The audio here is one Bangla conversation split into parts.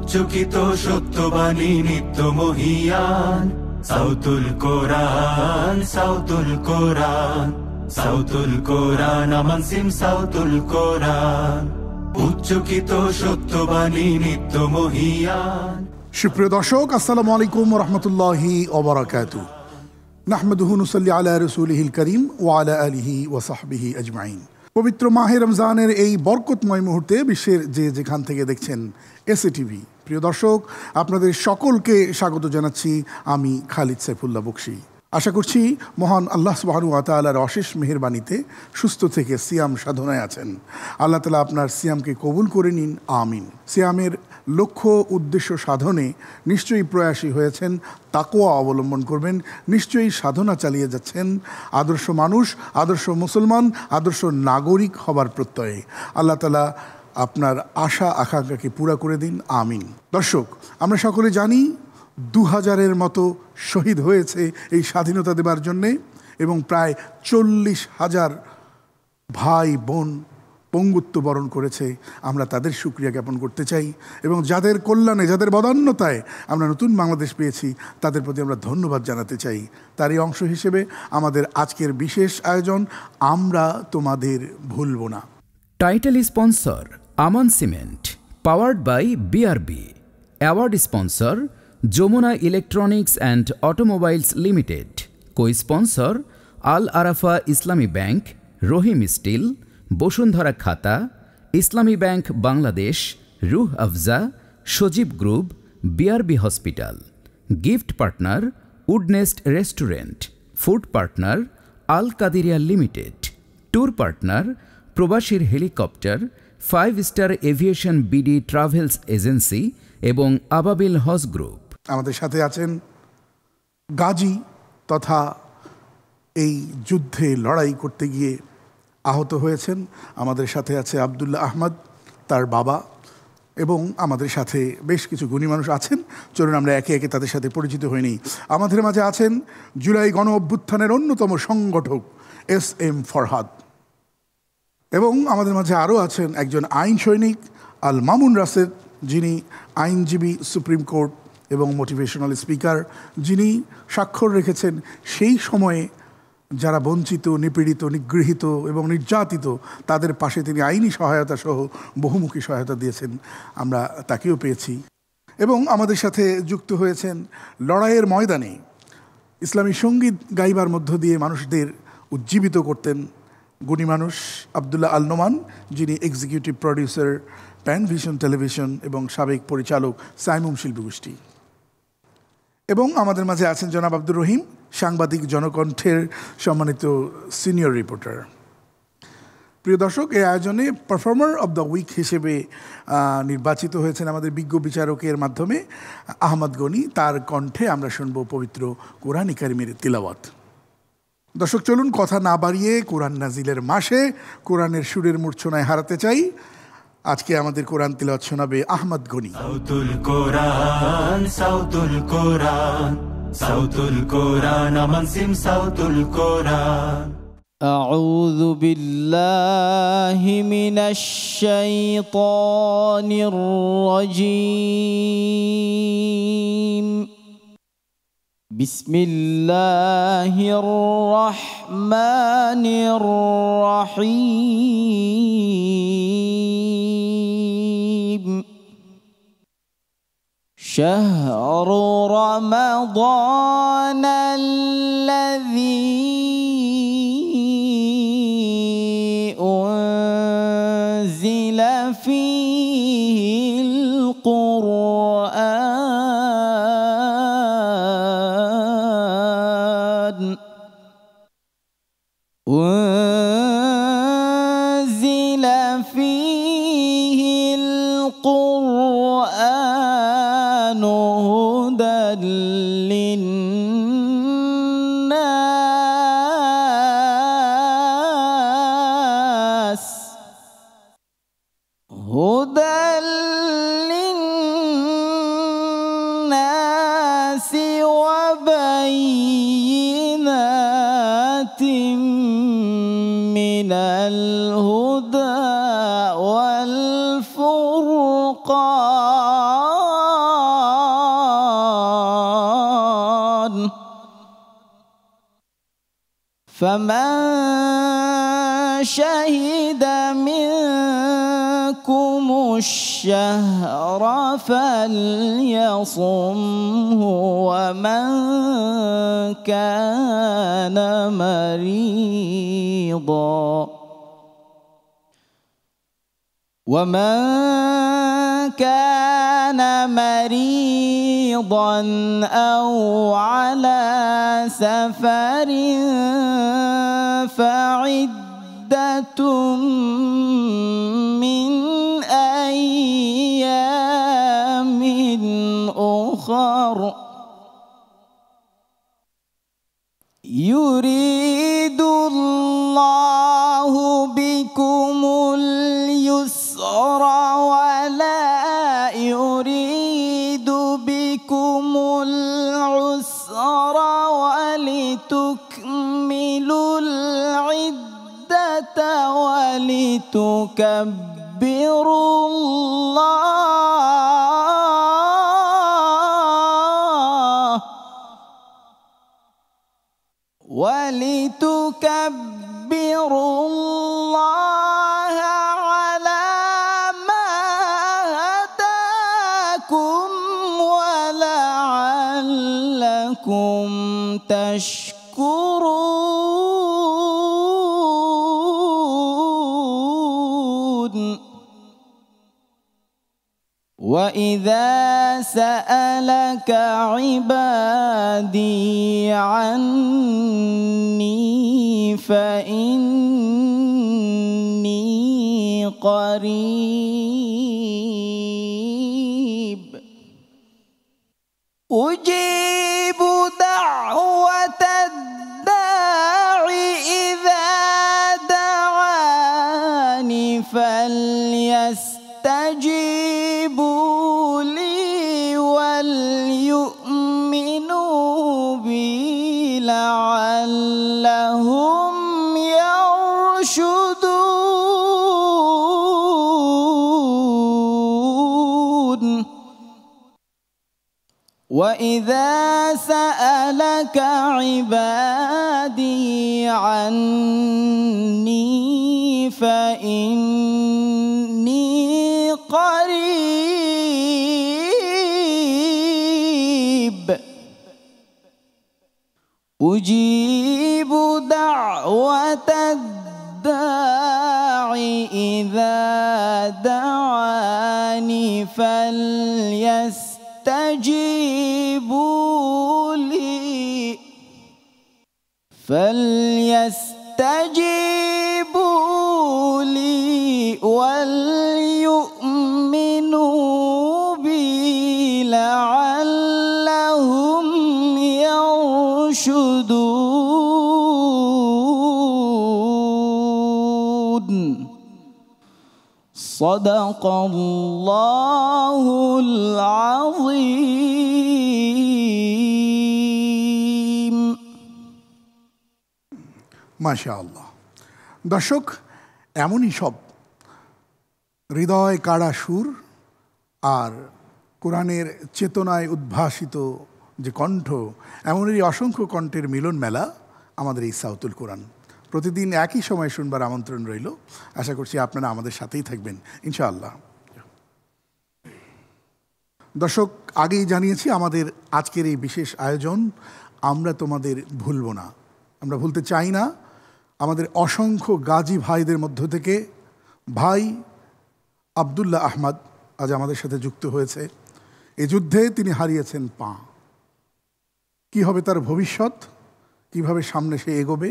উচ্চকিত সত্যবাণী নিত্য মহিয়ান। সাউতুল কোরআন, সাউতুল কোরআন, সাউতুল কোরআন, আমান সিম সাউতুল কোরআন। উচ্চকিত সত্যবাণী নিত্য মহিয়ান। সুপ্রিয় দর্শক, আসসালামু আলাইকুম ওয়া রাহমাতুল্লাহি ওয়া বারাকাতুহু। নাহমাদুহু নুসাল্লি আলা রাসূলিহিল কারীম ওয়া আলা আলিহি ওয়া সাহবিহি আজমাইন। পবিত্র মাহে রমজানের এই বরকতময় মুহূর্তে বিশ্বের যে যেখান থেকে দেখছেন এসএ টিভি, প্রিয় দর্শক, আপনাদের সকলকে স্বাগত জানাচ্ছি আমি খালিদ সাইফুল্লাহ বকশী। আশা করছি মহান আল্লাহ সুবহানাহু ওয়া তাআলার অশেষ মেহেরবানিতে সুস্থ থেকে সিয়াম সাধনায় আছেন। আল্লাহ তাআলা আপনার সিয়ামকে কবুল করে নিন, আমিন। সিয়ামের লক্ষ্য উদ্দেশ্য সাধনে নিশ্চয়ই প্রয়াসী হয়েছেন, তাকওয়া অবলম্বন করবেন, নিশ্চয়ই সাধনা চালিয়ে যাচ্ছেন আদর্শ মানুষ, আদর্শ মুসলমান, আদর্শ নাগরিক হবার প্রত্যয়ে। আল্লাহ তাআলা আপনার আশা আকাঙ্ক্ষাকে পুরা করে দিন, আমিন। দর্শক, আমরা সকলে জানি 2000-এর মতো শহীদ হয়েছে এই স্বাধীনতা দেবার জন্যে, এবং প্রায় 40,000 ভাই বোন পঙ্গুত্ব বরণ করেছে। আমরা তাদের শুকরিয়া জ্ঞাপন করতে চাই, এবং যাদের কল্যাণে, যাদের বদান্যতায় আমরা নতুন বাংলাদেশ পেয়েছি, তাদের প্রতি আমরা ধন্যবাদ জানাতে চাই। তারই অংশ হিসেবে আমাদের আজকের বিশেষ আয়োজন, আমরা তোমাদের ভুলব না। Title sponsor Aman cement, powered by BRB. Award sponsor Jamuna electronics and automobiles limited. Co sponsor Al Arafah Islami bank, Rahim still, Bashundhara খাতা, ইসলামী bank Bangladesh, Rooh Afza, Sajib group, BRB hospital. Gift partner Woodnest restaurant. Food partner Al Kadiria limited. Tour partner প্রবাসীর helicopter, 5 star aviation BD travels agency এবং আবাবিল হজ গ্রুপ। আমাদের সাথে আছেন গাজী তথা এই যুদ্ধে লড়াই করতে গিয়ে আহত হয়েছেন। আমাদের সাথে আছে আব্দুল্লাহ আহমদ, তার বাবা, এবং আমাদের সাথে বেশ কিছু গুণী মানুষ আছেন। চলুন আমরা একে একে তাদের সাথে পরিচিত হয়ে নিই। আমাদের মাঝে আছেন জুলাই গণ অভ্যুত্থানের অন্যতম সংগঠক এস.এম. ফরহাদ, এবং আমাদের মাঝে আরও আছেন একজন আইন সৈনিক আল মামুন রাশেদ, যিনি আইনজীবী, সুপ্রিম কোর্ট এবং মোটিভেশনাল স্পিকার, যিনি স্বাক্ষর রেখেছেন সেই সময়ে যারা বঞ্চিত, নিপীড়িত, নিগৃহীত এবং নির্যাতিত, তাদের পাশে তিনি আইনি সহায়তা সহ বহুমুখী সহায়তা দিয়েছেন। আমরা তাকেও পেয়েছি। এবং আমাদের সাথে যুক্ত হয়েছেন লড়াইয়ের ময়দানে ইসলামী সঙ্গীত গাইবার মধ্য দিয়ে মানুষদের উজ্জীবিত করতেন গুণী মানুষ আবদুল্লাহ আল নোমান, যিনি executive producer pan vision television এবং সাবেক পরিচালক সাইমুম শিল্পী গোষ্ঠী। এবং আমাদের মাঝে আছেন জনাব আব্দুর রহিম, সাংবাদিক, জনকণ্ঠের সম্মানিত সিনিয়র রিপোর্টার। প্রিয় দর্শক, এই আয়োজনে পারফর্মার অব দ্য উইক হিসেবে নির্বাচিত হয়েছেন আমাদের বিজ্ঞ বিচারকের মাধ্যমে আহমদ গনি। তার কণ্ঠে আমরা শুনব পবিত্র কোরআন কারীমের তিলাওয়াত। দর্শক, চলুন কথা না বাড়িয়ে কোরআন নাজিলের মাসে কোরআনের সুরের মূর্ছনায় হারাতে চাই। আজকে আমাদের কোরআন তিলাওয়াত শোনাবে আহমদ গনি। সাউতুল কোরআন, সাউতুল কোরআন, সাউতুল কোরআন, আমান সিম সাউতুল কোরআন। أعوذ بالله من الشيطان الرجيم. بسم الله الرحمن الرحيم. شهر رمضان الذي أنزل فيه القرآن أنزل فيه القرآن هدى للناس وبينات من الهدى والفرقان فمن شهد منكم الشهر فليصمه ومن كان مريضا أو على سفر فعدة من أيام أخر يريد الله بكم اليسر ولا يريد بكم العسر ولتكملوا العدة ولتكبروا الله على ما هداكم ولعلكم تشكرون وإذا سألك عبادي عني فإني قريب أجيب دعوة الداع إذا دعاني فليستجيبوا لي وليؤمنوا بي لعلهم يرشدون وإذا سألك عبادي عني فإني قريب أجيب دعوة الداع إذا دعاني فليستجيبوا لي وليؤمنوا بي لعلهم يرشدون صدق الله العظيم মাশাআল্লাহ। দর্শক, এমনই সব হৃদয় কাড়া সুর আর কোরআনের চেতনায় উদ্ভাসিত যে কণ্ঠ, এমনই অসংখ্য কণ্ঠের মিলন মেলা আমাদের এই সাউতুল কোরআন। প্রতিদিন একই সময় শুনবার আমন্ত্রণ রইল। আশা করছি আপনারা আমাদের সাথেই থাকবেন ইনশাআল্লাহ। দর্শক, আগেই জানিয়েছি আমাদের আজকের এই বিশেষ আয়োজন আমরা তোমাদের ভুলব না, আমরা ভুলতে চাই না। আমাদের অসংখ্য গাজী ভাইদের মধ্য থেকে ভাই আব্দুল্লাহ আহমদ আজ আমাদের সাথে যুক্ত হয়েছে। এই যুদ্ধে তিনি হারিয়েছেন পা। কি হবে তার ভবিষ্যৎ, কিভাবে সামনে সে এগোবে,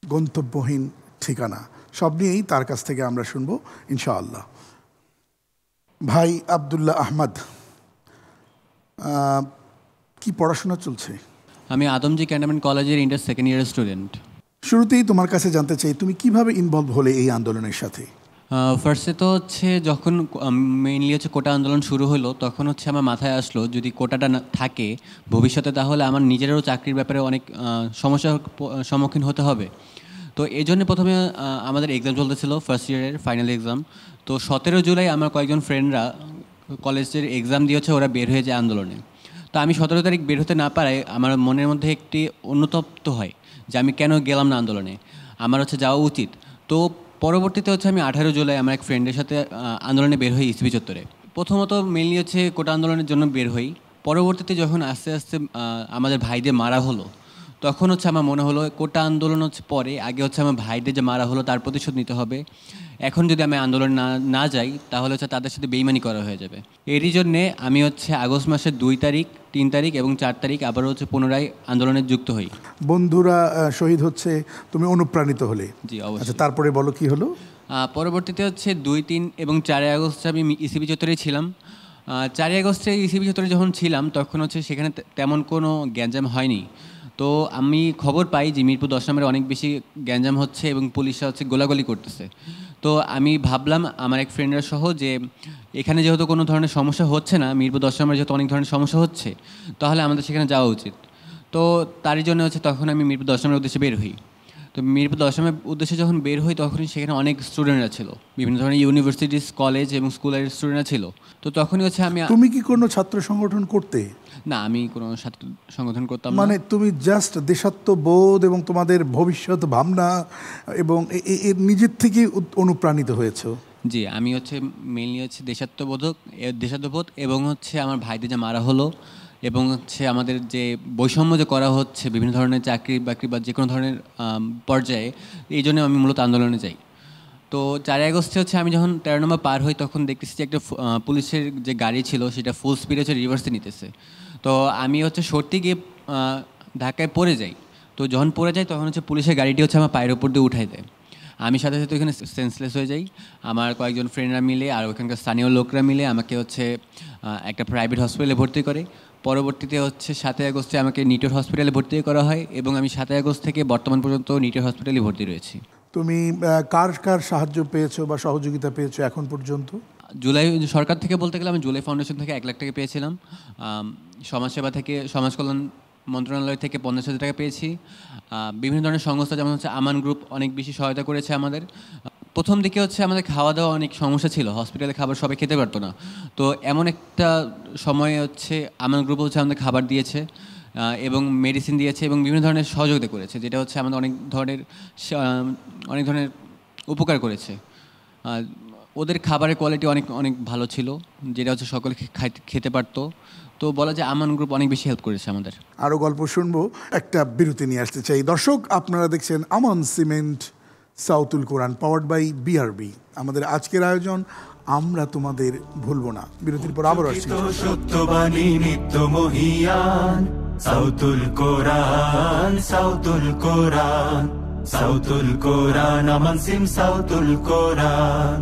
গন্তব্যহীন ঠিকানা, সব নিয়েই তার কাছ থেকে আমরা শুনব ইনশাআল্লাহ। ভাই আব্দুল্লাহ আহমদ, কি পড়াশোনা চলছে? আমি আদমজি ক্যান্টনমেন্ট কলেজের ইন্টার সেকেন্ড ইয়ারের স্টুডেন্ট। শুরুতেই তোমার কাছে জানতে চাই তুমি কিভাবে ইনভলভ হলে এই আন্দোলনের সাথে? ফার্স্টে তো হচ্ছে যখন মেইনলি হচ্ছে কোটা আন্দোলন শুরু হলো, তখন হচ্ছে আমার মাথায় আসলো যদি কোটাটা না থাকে ভবিষ্যতে, তাহলে আমার নিজেরও চাকরির ব্যাপারে অনেক সমস্যার সম্মুখীন হতে হবে। তো এই জন্য প্রথমে আমাদের এক্সাম চলতেছিল, ফার্স্ট ইয়ারের ফাইনাল এক্সাম। তো 17 জুলাই আমার কয়েকজন ফ্রেন্ডরা কলেজের এক্সাম দিয়ে হচ্ছে ওরা বের হয়ে যায় আন্দোলনে। তো আমি 17 তারিখ বের হতে না পারায় আমার মনের মধ্যে একটি অনুতপ্ত হয় যে আমি কেন গেলাম না আন্দোলনে, আমার হচ্ছে যাওয়া উচিত। তো পরবর্তীতে হচ্ছে আমি 18 জুলাই আমার এক ফ্রেন্ডের সাথে আন্দোলনে বের হই ইসিবি চত্বরে। প্রথমত মেনলি হচ্ছে কোটা আন্দোলনের জন্য বের হই। পরবর্তীতে যখন আস্তে আস্তে আমাদের ভাইদের মারা হলো, তখন হচ্ছে আমার মনে হলো কোটা আন্দোলন হচ্ছে পরে, আগে হচ্ছে আমার ভাইদের যে মারা হলো তার প্রতিশোধ নিতে হবে। এখন যদি আমি আন্দোলন না যাই তাহলে হচ্ছে তাদের সাথে বেইমানি করা হয়ে যাবে। এরই জন্যে আমি হচ্ছে আগস্ট মাসের 2 তারিখ, 3 তারিখ এবং 4 তারিখ আবারও হচ্ছে পুনরায় আন্দোলনে যুক্ত হই। বন্ধুরা শহীদ হচ্ছে, তুমি অনুপ্রাণিত হলে। জি অবশ্যই। আচ্ছা, তারপরে বলো কি হলো? পরবর্তীতে হচ্ছে 2, 3 এবং 4 আগস্ট আমি ইসিবি চত্বরেই ছিলাম। 4 আগস্টে ইসিবি চত্বরে যখন ছিলাম তখন হচ্ছে সেখানে তেমন কোনো গ্যাঞ্জাম হয়নি। তো আমি খবর পাই যে মিরপুর 10 নম্বরে অনেক বেশি গ্যাঞ্জাম হচ্ছে এবং পুলিশরা হচ্ছে গোলাগুলি করতেছে। তো আমি ভাবলাম আমার এক ফ্রেন্ডরা সহ যে এখানে যেহেতু কোনো ধরনের সমস্যা হচ্ছে না, মিরপুর 10 নম্বরে যেহেতু অনেক ধরনের সমস্যা হচ্ছে, তাহলে আমাদের সেখানে যাওয়া উচিত। তো তারই জন্য হচ্ছে তখন আমি মিরপুর 10 নম্বরের উদ্দেশ্যে বের হই। তো মিরপুর 10 নম্বরের উদ্দেশ্যে যখন বের হই তখনই সেখানে অনেক স্টুডেন্টরা ছিল, বিভিন্ন ধরনের ইউনিভার্সিটিস, কলেজ এবং স্কুলের স্টুডেন্টরা ছিল। তো তখনই হচ্ছে তুমি কি কোনো ছাত্র সংগঠন করতে? না, আমি কোনো ছাত্র সংগঠন করতাম না। মানে তুমি জাস্ট দেশাত্মবোধ এবং তোমাদের ভবিষ্যৎ ভাবনা এবং এর নিজের থেকে অনুপ্রাণিত হয়েছো? জি, আমি হচ্ছে মেইনলি হচ্ছে দেশাত্মবোধ এবং হচ্ছে আমার ভাইদের যে মারা হলো এবং হচ্ছে আমাদের যে বৈষম্য যে করা হচ্ছে বিভিন্ন ধরনের চাকরি বাকরি বা যে কোনো ধরনের পর্যায়ে, এই জন্য আমি মূলত আন্দোলনে যাই। তো 4 আগস্টে হচ্ছে আমি যখন 13 নম্বর পার হই তখন দেখতেছি যে একটা পুলিশের যে গাড়ি ছিল সেটা ফুল স্পিডে হচ্ছে রিভার্সে নিতেছে। তো আমি হচ্ছে সরতে গিয়ে ধাক্কায় পড়ে যাই। তো যখন পড়ে যাই তখন হচ্ছে পুলিশের গাড়িটি হচ্ছে আমার পায়ের উপর দিয়ে উঠাই দেয়। আমি সাথে সাথে ওখানে সেন্সলেস হয়ে যাই। আমার কয়েকজন ফ্রেন্ডরা মিলে আর ওখানকার স্থানীয় লোকরা মিলে আমাকে হচ্ছে একটা প্রাইভেট হসপিটালে ভর্তি করে। পরবর্তীতে হচ্ছে 7 আগস্টে আমাকে নিটোর হসপিটালে ভর্তি করা হয় এবং আমি 7 আগস্ট থেকে বর্তমান পর্যন্ত নিটোর হসপিটালে ভর্তি রয়েছি। তুমি কার কার সাহায্য পেয়েছো বা সহযোগিতা পেয়েছো এখন পর্যন্ত? জুলাই সরকার থেকে বলতে গেলে আমি জুলাই ফাউন্ডেশন থেকে 1 লাখ টাকা পেয়েছিলাম। সমাজসেবা থেকে সমাজ কল্যাণ মন্ত্রণালয় থেকে 50,000 টাকা পেয়েছি। বিভিন্ন ধরনের সংস্থা যেমন হচ্ছে আমান গ্রুপ অনেক বেশি সহায়তা করেছে আমাদের। প্রথম দিকে হচ্ছে আমাদের খাওয়া দাওয়া অনেক সমস্যা ছিল, হসপিটালে খাবার সবাই খেতে পারতো না। তো এমন একটা সময়ে হচ্ছে আমান গ্রুপ হচ্ছে আমাদের খাবার দিয়েছে এবং মেডিসিন দিয়েছে এবং বিভিন্ন ধরনের সহযোগিতা করেছে, যেটা হচ্ছে আমাদের অনেক ধরনের উপকার করেছে। ওদের খাবারের কোয়ালিটি অনেক অনেক ভালো ছিল, যেটা হচ্ছে সকলে খেতে পারতো। তো বলা যায় আমান গ্রুপ অনেক বেশি হেল্প করেছে আমাদের। আরও গল্প শুনবো, একটা বিরতি নিয়ে আসতে চাই। দর্শক, আপনারা দেখছেন Aman cement Sautul Quran powered by BRB. আমাদের আজকের আয়োজন আমরা তোমাদের ভুলবো না। বিরতির পর আবার আসছি। সত্যবাণী নিত্য মহিয়ান সাউতুল কোরআন, সাউতুল কোরআন, সাউতুল কোরআন, আমান সিম সাউতুল কোরআন।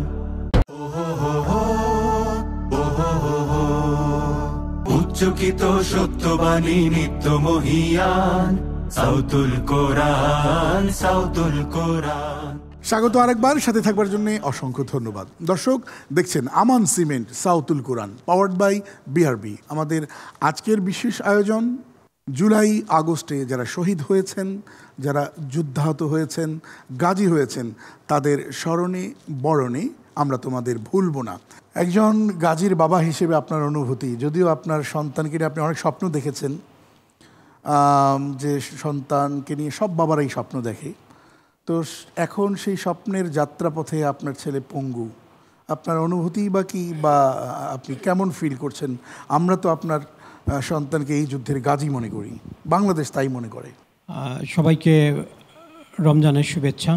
উচ্চকিত সত্যবাণী নিত্য মহিয়ান সাউতুল কোরআন, সাউতুল কোরআন। স্বাগত আরেকবার, সাথে থাকবার জন্য অসংখ্য ধন্যবাদ। দর্শক, দেখছেন Aman cement Sautul Quran powered by BRB. আমাদের আজকের বিশেষ আয়োজন জুলাই আগস্টে যারা শহীদ হয়েছেন, যারা যুদ্ধাহত হয়েছেন, গাজী হয়েছেন, তাদের স্মরণে বরণে আমরা তোমাদের ভুলব না। একজন গাজীর বাবা হিসেবে আপনার অনুভূতি, যদিও আপনার সন্তানকে নিয়ে আপনি অনেক স্বপ্ন দেখেছেন, যে সন্তানকে নিয়ে সব বাবারাই স্বপ্ন দেখে, তো এখন সেই স্বপ্নের যাত্রাপথে আপনার ছেলে পঙ্গু, আপনার অনুভূতি বা কি, বা আপনি কেমন ফিল করছেন? আমরা তো আপনার সন্তানকে এই যুদ্ধের গাজী মনে করি, বাংলাদেশ তাই মনে করে। সবাইকে রমজানের শুভেচ্ছা।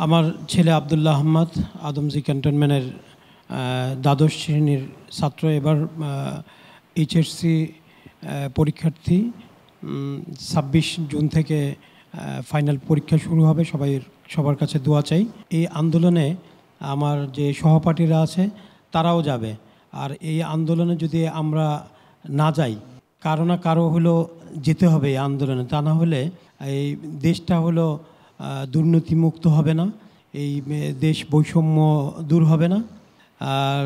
আমার ছেলে আবদুল্লাহ আহমদ আদমজি ক্যান্টনমেন্টের দ্বাদশ শ্রেণীর ছাত্র, এবার এইচএসসি পরীক্ষার্থী। 26 জুন থেকে ফাইনাল পরীক্ষা শুরু হবে। সবার কাছে দোয়া চাই। এই আন্দোলনে আমার যে সহপাঠীরা আছে তারাও যাবে, আর এই আন্দোলনে যদি আমরা না যাই, কারো না কারো হলো যেতে হবে এই আন্দোলনে, তা না হলে এই দেশটা হলো দুর্নীতিমুক্ত হবে না, এই দেশ বৈষম্য দূর হবে না। আর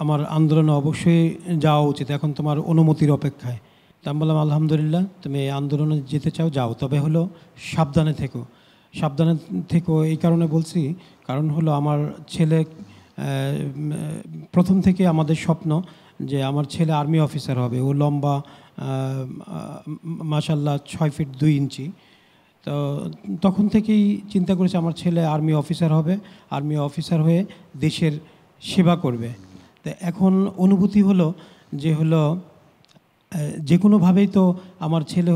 আমার আন্দোলনে অবশ্যই যাওয়া উচিত, এখন তোমার অনুমতির অপেক্ষায়। তা আমি বললাম আলহামদুলিল্লাহ, তুমি এই আন্দোলনে যেতে চাও যাও, তবে হলো সাবধানে থেকো। এই কারণে বলছি, কারণ হলো আমার ছেলে প্রথম থেকে আমাদের স্বপ্ন যে আমার ছেলে আর্মি অফিসার হবে। ও লম্বা মাশাল্লাহ 6 ফিট 2 ইঞ্চি। তো তখন থেকেই চিন্তা করেছি আমার ছেলে আর্মি অফিসার হবে, আর্মি অফিসার হয়ে দেশের সেবা করবে। তো এখন অনুভূতি হলো যে যে কোনোভাবেই তো আমার ছেলে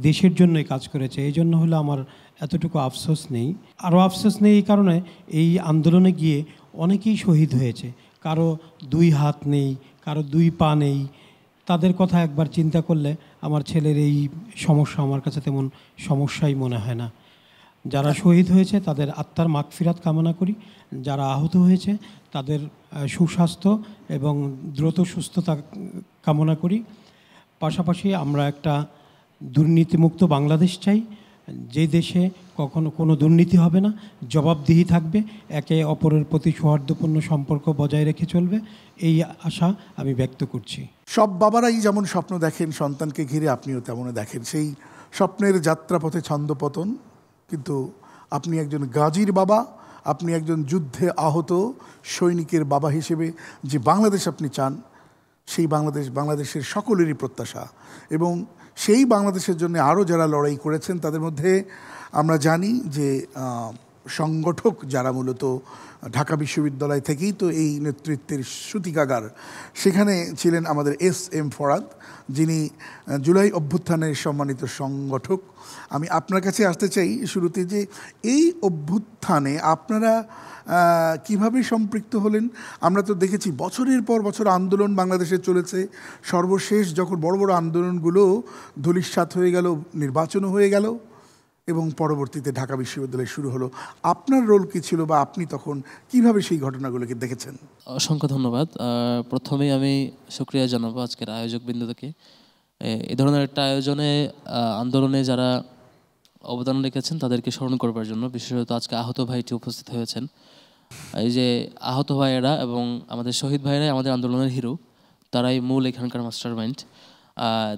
দেশের জন্যই কাজ করেছে, এই জন্য আমার এতটুকু আফসোস নেই। আরও আফসোস নেই এই কারণে, এই আন্দোলনে গিয়ে অনেকেই শহীদ হয়েছে, কারো 2 হাত নেই, কারো 2 পা নেই। তাদের কথা একবার চিন্তা করলে আমার ছেলের এই সমস্যা আমার কাছে তেমন সমস্যাই মনে হয় না। যারা শহীদ হয়েছে তাদের আত্মার মাগফিরাত কামনা করি, যারা আহত হয়েছে তাদের সুস্বাস্থ্য এবং দ্রুত সুস্থতা কামনা করি। পাশাপাশি আমরা একটা দুর্নীতিমুক্ত বাংলাদেশ চাই, যে দেশে কখনো কোনো দুর্নীতি হবে না, জবাবদিহি থাকবে, একে অপরের প্রতি সৌহার্দ্যপূর্ণ সম্পর্ক বজায় রেখে চলবে, এই আশা আমি ব্যক্ত করছি। সব বাবারাই যেমন স্বপ্ন দেখেন সন্তানকে ঘিরে, আপনিও তেমনই দেখেন সেই স্বপ্নের যাত্রাপথে ছন্দপতন। কিন্তু আপনি একজন গাজীর বাবা, আপনি একজন যুদ্ধে আহত সৈনিকের বাবা হিসেবে যে বাংলাদেশ আপনি চান, সেই বাংলাদেশের সকলেরই প্রত্যাশা। এবং সেই বাংলাদেশের জন্য আরও যারা লড়াই করেছেন তাদের মধ্যে আমরা জানি যে সংগঠক যারা মূলত ঢাকা বিশ্ববিদ্যালয় থেকেই তো এই নেতৃত্বের সূতিকাগার, সেখানে ছিলেন আমাদের এস.এম. ফরাদ, যিনি জুলাই অভ্যুত্থানের সম্মানিত সংগঠক। আমি আপনার কাছে আসতে চাই শুরুতে যে এই অভ্যুত্থানে আপনারা কিভাবে সম্পৃক্ত হলেন? আমরা তো দেখেছি বছরের পর বছর আন্দোলন বাংলাদেশে চলেছে, সর্বশেষ যখন বড় বড় আন্দোলনগুলো ধূলিসাৎ হয়ে গেল, নির্বাচনও হয়ে গেল এবং পরবর্তীতে ঢাকা বিশ্ববিদ্যালয় শুরু হলো। আপনার রোল কী ছিল বা আপনি তখন কিভাবে সেই ঘটনাগুলোকে দেখেছেন? অসংখ্য ধন্যবাদ। প্রথমেই আমি শুকরিয়া জানাবো আজকের আয়োজকবৃন্দকে। এই ধরনের একটা আয়োজনে আন্দোলনে যারা অবদান রেখেছেন তাদেরকে স্মরণ করবার জন্য, বিশেষত আজকে আহত ভাইটি উপস্থিত হয়েছেন। এই যে আহত ভাইয়েরা এবং আমাদের শহীদ ভাইয়েরাই আমাদের আন্দোলনের হিরো, তারাই মূল এখানকার মাস্টার মাইন্ড।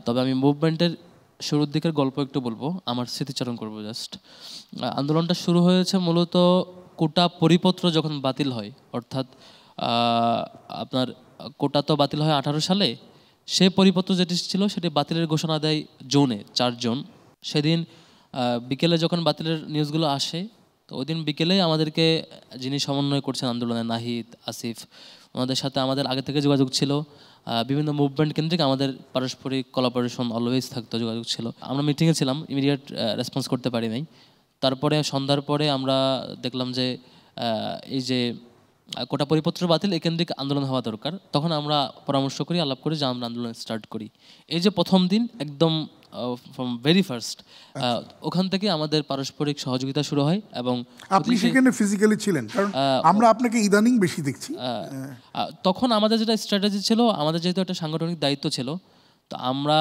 তবে আমি মুভমেন্টের শুরুর দিকের গল্প একটু বলবো, আমার স্মৃতিচারণ করবো জাস্ট। আন্দোলনটা শুরু হয়েছে মূলত কোটা পরিপত্র যখন বাতিল হয়, অর্থাৎ আপনার কোটা তো বাতিল হয় 18 সালে, সে পরিপত্র যেটি ছিল সেটি বাতিলের ঘোষণা দেয় জোনে 4 জন। সেদিন বিকেলে যখন বাতিলের নিউজগুলো আসে, তো ওই দিন বিকেলেই আমাদেরকে যিনি সমন্বয় করছেন আন্দোলনে, নাহিদ, আসিফ, ওনাদের সাথে আমাদের আগে থেকে যোগাযোগ ছিল। বিভিন্ন মুভমেন্ট কেন্দ্রিক আমাদের পারস্পরিক কোলাবোরেশন অলওয়েজ থাকতো, যোগাযোগ ছিল। আমরা মিটিংয়ে ছিলাম, ইমিডিয়েট রেসপন্স করতে পারি নাই। তারপরে সন্ধ্যার পরে আমরা দেখলাম যে এই যে কোটা পরিপত্র বাতিল, এই কেন্দ্রিক আন্দোলন হওয়া দরকার। তখন আমরা পরামর্শ করি, আলাপ করি যে আমরা আন্দোলন স্টার্ট করি। এই যে প্রথম দিন একদম ফ্রম ভেরি ফার্স্ট, ওখান থেকে আমাদের পারস্পরিক সহযোগিতা শুরু হয়। এবং আপনি সেখানে ফিজিক্যালি ছিলেন, কারণ আমরা আপনাকে ইদানিং বেশি দেখছি। তখন আমাদের যেটা স্ট্র্যাটেজি ছিল, আমাদের যেহেতু একটা সাংগঠনিক দায়িত্ব ছিল, তো আমরা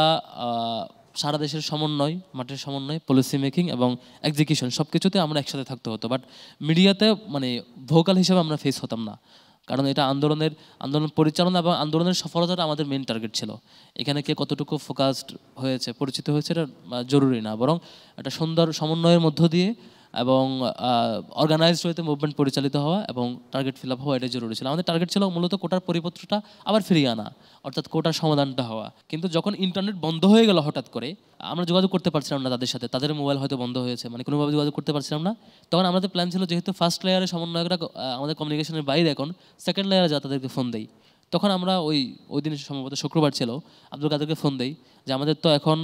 সারা দেশের সমন্বয়, মাঠের সমন্বয়, পলিসি মেকিং এবং এক্সিকিউশন সব কিছুতে আমরা একসাথে থাকতে হতো। বাট মিডিয়াতে মানে ভোকাল হিসেবে আমরা ফেস হতাম না, কারণ এটা আন্দোলন পরিচালনা এবং আন্দোলনের সফলতাটা আমাদের মেন টার্গেট ছিল। এখানে কে কতটুকু ফোকাসড হয়েছে, পরিচিত হয়েছে, এটা জরুরি না, বরং একটা সুন্দর সমন্বয়ের মধ্য দিয়ে এবং অর্গানাইজড ওয়েতে মুভমেন্ট পরিচালিত হওয়া এবং টার্গেট ফিল আপ হওয়া, এটাই জরুরি ছিল। আমাদের টার্গেট ছিল মূলত কোটার পরিপত্রটা আবার ফিরিয়ে আনা, অর্থাৎ কোটার সমাধানটা হওয়া। কিন্তু যখন ইন্টারনেট বন্ধ হয়ে গেল হঠাৎ করে, আমরা যোগাযোগ করতে পারছিলাম না তাদের সাথে, তাদের মোবাইল হয়তো বন্ধ হয়েছে, মানে কোনোভাবে যোগাযোগ করতে পারছিলাম না। তখন আমাদের প্ল্যান ছিল, যেহেতু ফার্স্ট লেয়ারের সমন্বয়করা আমাদের কমিউনিকেশনের বাইরে, এখন সেকেন্ড লেয়ারে যা তাদেরকে ফোন দেই। তখন আমরা ওই দিন সম্ভবত শুক্রবার ছিল, আব্দুল কাদেরকে ফোন দেই যে আমাদের তো এখন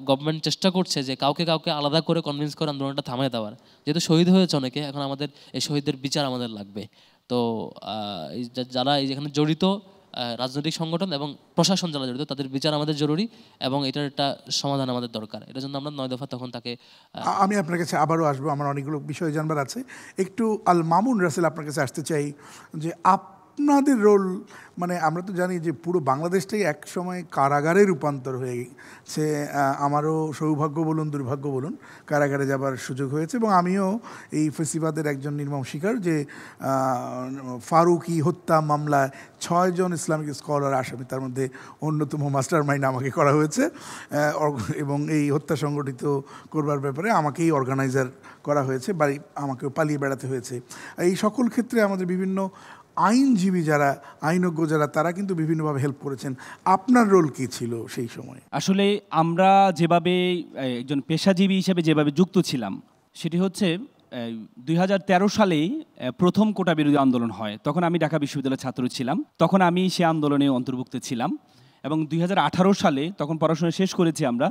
গভর্নমেন্ট চেষ্টা করছে যে কাউকে আলাদা করে কনভিন্স করে আন্দোলনটা থামায় দেওয়ার, যেহেতু শহীদ হয়েছে অনেকে, এখন আমাদের এই শহীদদের বিচার আমাদের লাগবে। তো যারা যেখানে জড়িত রাজনৈতিক সংগঠন এবং প্রশাসন যারা জড়িত, তাদের বিচার আমাদের জরুরি এবং এটার একটা সমাধান আমাদের দরকার। এটার জন্য আমরা 9 দফা তখন তাকে। আমি আপনার কাছে আবারও আসবো, আমার অনেকগুলো বিষয় জানবার আছে। একটু আল মামুন রাসেল, আপনার কাছে আসতে চাই যে আপনাদের রোল, মানে আমরা তো জানি যে পুরো বাংলাদেশটাই এক সময় কারাগারে রূপান্তর হয়ে গেছে। আমারও সৌভাগ্য বলুন দুর্ভাগ্য বলুন, কারাগারে যাবার সুযোগ হয়েছে এবং আমিও এই ফেসিবাদের একজন নির্মম শিকার। যে ফারুকি হত্যা মামলায় 6 জন ইসলামিক স্কলার আসামি, তার মধ্যে অন্যতম মাস্টার মাইন্ড আমাকে করা হয়েছে এবং এই হত্যা সংগঠিত করবার ব্যাপারে আমাকেই অর্গানাইজার করা হয়েছে, আমাকেও পালিয়ে বেড়াতে হয়েছে। এই সকল ক্ষেত্রে আমাদের বিভিন্ন আইনজীবী যারা, আইনজ্ঞ যারা, তারা কিন্তু বিভিন্নভাবে হেল্প করেছেন। আপনার রোল কী ছিল সেই সময়? আসলে আমরা যেভাবে একজন পেশাজীবী হিসেবে যেভাবে যুক্ত ছিলাম, সেটি হচ্ছে 2013 সালেই প্রথম কোটা বিরোধী আন্দোলন হয়। তখন আমি ঢাকা বিশ্ববিদ্যালয়ের ছাত্র ছিলাম, তখন আমি সে আন্দোলনে অন্তর্ভুক্ত ছিলাম। এবং 2018 সালে, তখন পড়াশোনা শেষ করেছি আমরা,